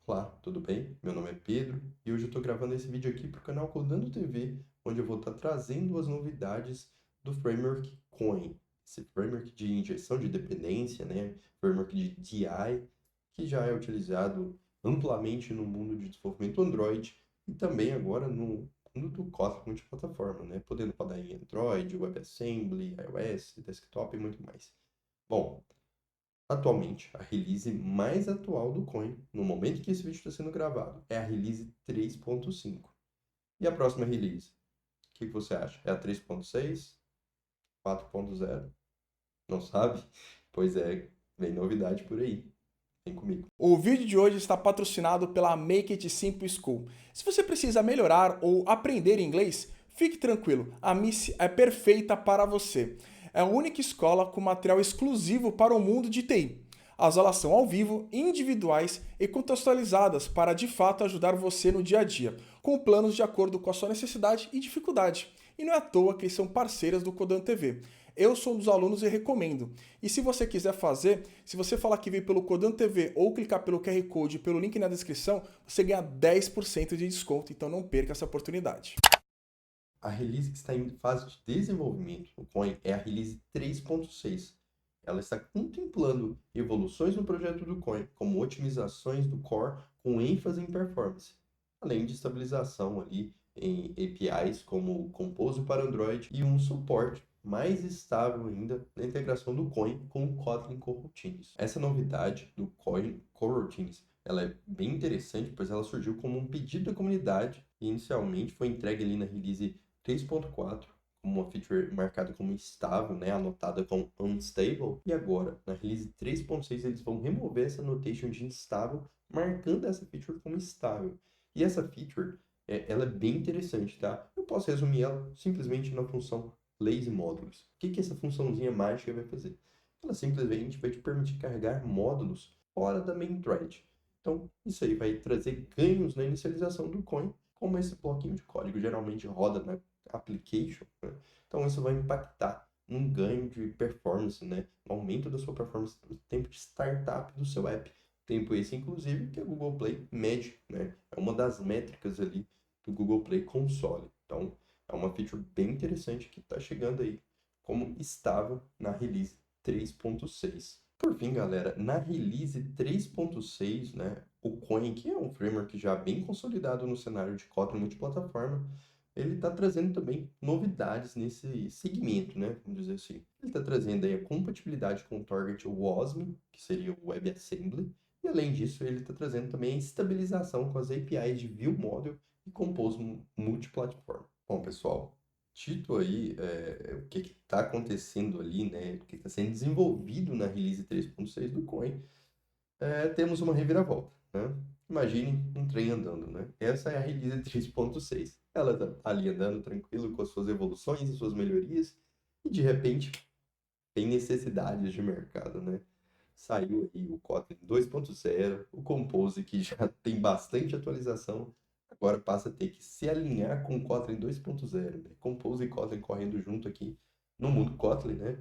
Olá, tudo bem? Meu nome é Pedro e hoje eu estou gravando esse vídeo aqui para o canal Codando TV, onde eu vou estar trazendo as novidades do framework Koin, esse framework de injeção de dependência, né? Framework de DI, que já é utilizado amplamente no mundo de desenvolvimento Android e também agora no mundo do Kotlin multiplataforma, né? Podendo rodar em Android, WebAssembly, iOS, desktop e muito mais. Bom, atualmente, a release mais atual do Coin, no momento que esse vídeo está sendo gravado, é a release 3.5. E a próxima release? O que você acha? É a 3.6? 4.0? Não sabe? Pois é, vem novidade por aí. Vem comigo. O vídeo de hoje está patrocinado pela Make It Simple School. Se você precisa melhorar ou aprender inglês, fique tranquilo, a Miss é perfeita para você. É a única escola com material exclusivo para o mundo de TI. As aulas são ao vivo, individuais e contextualizadas para de fato ajudar você no dia a dia, com planos de acordo com a sua necessidade e dificuldade. E não é à toa que eles são parceiras do Codan TV. Eu sou um dos alunos e recomendo. E se você quiser fazer, se você falar que veio pelo Codan TV ou clicar pelo QR Code pelo link na descrição, você ganha 10% de desconto, então não perca essa oportunidade. A release que está em fase de desenvolvimento no Coin é a release 3.6. Ela está contemplando evoluções no projeto do Coin, como otimizações do core com ênfase em performance, além de estabilização ali em APIs como o Compose para Android e um suporte mais estável ainda na integração do Coin com o Kotlin Coroutines. Essa novidade do Coin Coroutines, ela é bem interessante, pois ela surgiu como um pedido da comunidade e inicialmente foi entregue ali na release 3.4 como uma feature marcada como estável, né, anotada como unstable, e agora, na release 3.6, eles vão remover essa notation de instável, marcando essa feature como estável. E essa feature, ela é bem interessante, tá? Eu posso resumir ela simplesmente na função lazy modules. O que que essa funçãozinha mágica vai fazer? Ela simplesmente vai te permitir carregar módulos fora da main thread. Então, isso aí vai trazer ganhos na inicialização do coin, como esse bloquinho de código geralmente roda na application, né? Então, isso vai impactar num ganho de performance, né? No aumento da sua performance, no tempo de startup do seu app. Tempo esse, inclusive, que a Google Play mede, né? É uma das métricas ali do Google Play Console. Então, é uma feature bem interessante que está chegando aí como estável na release 3.6. Por fim, galera, na release 3.6, né, o Koin, que é um framework já bem consolidado no cenário de Kotlin multiplataforma, ele está trazendo também novidades nesse segmento, né, vamos dizer assim. Ele está trazendo aí a compatibilidade com o Target WASM, que seria o WebAssembly, e além disso, ele está trazendo também a estabilização com as APIs de ViewModel e Compose multiplataforma. Bom, pessoal, dito aí o que está acontecendo ali, né, o que está sendo desenvolvido na release 3.6 do Coin, temos uma reviravolta, né? Imagine um trem andando, né? Essa é a release 3.6. Ela está ali andando tranquilo com as suas evoluções e suas melhorias, e de repente tem necessidades de mercado, né? Saiu aí o Kotlin 2.0, o Compose, que já tem bastante atualização, agora passa a ter que se alinhar com o Kotlin 2.0, né? Compose e Kotlin correndo junto aqui no mundo Kotlin, né?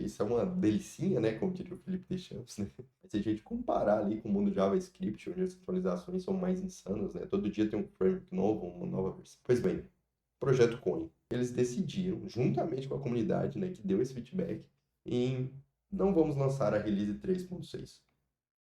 Isso é uma delicinha, né? Como diria o Felipe Deschamps, né? Mas se a gente comparar ali com o mundo JavaScript, onde as atualizações são mais insanas, né? Todo dia tem um framework novo, uma nova versão. Pois bem, Projeto Coin. Eles decidiram, juntamente com a comunidade, né, que deu esse feedback, em não vamos lançar a release 3.6.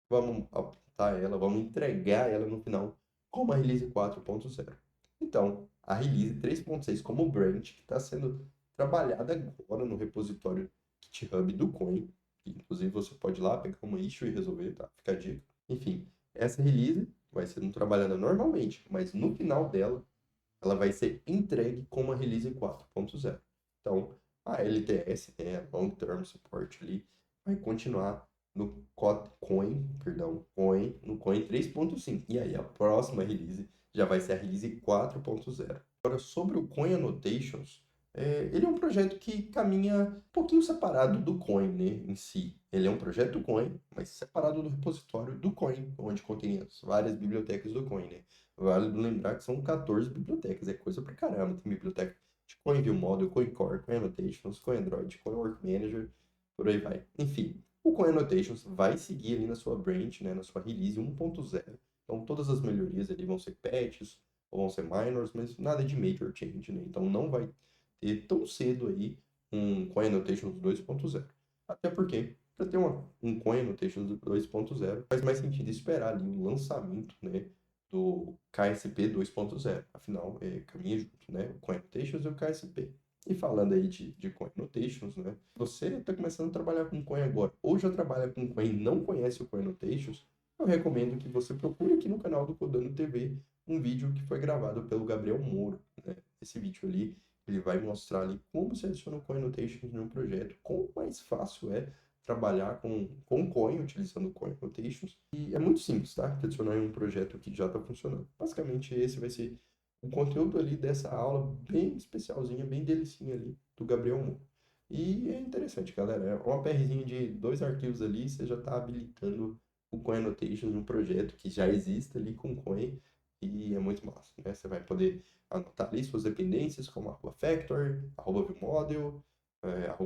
Vamos apontar ela, vamos entregar ela no final como a release 4.0. Então, a release 3.6 como branch, que está sendo trabalhada agora no repositório GitHub do Coin, que inclusive você pode ir lá pegar uma issue e resolver, tá? Fica a dica. Enfim, essa release vai sendo trabalhada normalmente, mas no final dela ela vai ser entregue com uma release 4.0. Então, a LTS, né, Long Term Support ali, vai continuar no no Coin 3.5. E aí, a próxima release já vai ser a release 4.0. Agora, sobre o Coin Annotations, ele é um projeto que caminha um pouquinho separado do Coin, né, em si. Ele é um projeto Coin, mas separado do repositório do Coin, onde contém as várias bibliotecas do Coin, né? Vale lembrar que são 14 bibliotecas, é coisa pra caramba. Tem biblioteca de Coin View Model, Coin Core, Coin Annotations, Coin Android, Coin Work Manager, por aí vai. Enfim, o Coin Annotations vai seguir ali na sua branch, né, na sua release 1.0, Então, todas as melhorias ali vão ser patches, ou vão ser minors, mas nada de major change, né? Então, não vai ter tão cedo aí um Coin Annotations 2.0. Até porque, para ter um Coin Annotations 2.0, faz mais sentido esperar ali o lançamento, né, do KSP 2.0. Afinal, caminha junto, né? O Coin Annotations e o KSP. E falando aí de Coin Annotations, né? Você está começando a trabalhar com Coin agora, ou já trabalha com Coin e não conhece o Coin Annotations, eu recomendo que você procure aqui no canal do Codando TV um vídeo que foi gravado pelo Gabriel Moura, né? Esse vídeo ali, ele vai mostrar ali como você adiciona o Coin Annotations em um projeto, como mais fácil é trabalhar com Coin, utilizando Coin Annotations. E é muito simples, tá? De adicionar em um projeto que já está funcionando. Basicamente, esse vai ser o conteúdo ali dessa aula bem especialzinha, bem delicinha ali, do Gabriel Moura. E é interessante, galera. É uma PRzinha de 2 arquivos ali, você já está habilitando o Coin Annotations num projeto que já existe ali com Coin e é muito massa, né? Você vai poder anotar ali suas dependências, como @factor, @viewModel,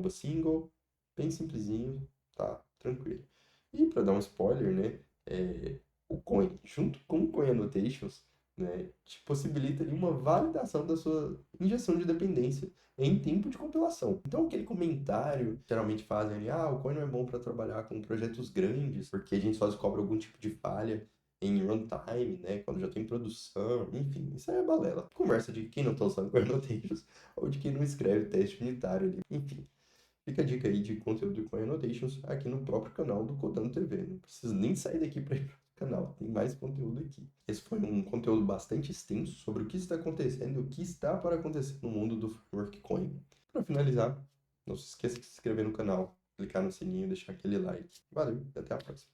@single, bem simplesinho, tá? Tranquilo. E para dar um spoiler, né? O Coin, junto com o Coin Annotations, né, te possibilita ali uma validação da sua injeção de dependência em tempo de compilação. Então, aquele comentário que geralmente fazem ali, o Coin não é bom para trabalhar com projetos grandes, porque a gente só descobre algum tipo de falha em runtime, né, quando já tem produção, enfim, isso aí é balela. Conversa de quem não está usando Coin Annotations ou de quem não escreve teste unitário ali, enfim. Fica a dica aí de conteúdo de Coin Annotations aqui no próprio canal do Codando TV. Não precisa nem sair daqui para ir para o canal, tem mais conteúdo aqui. Esse foi um conteúdo bastante extenso sobre o que está acontecendo e o que está para acontecer no mundo do framework Coin. Para finalizar, não se esqueça de se inscrever no canal, clicar no sininho e deixar aquele like. Valeu, e até a próxima.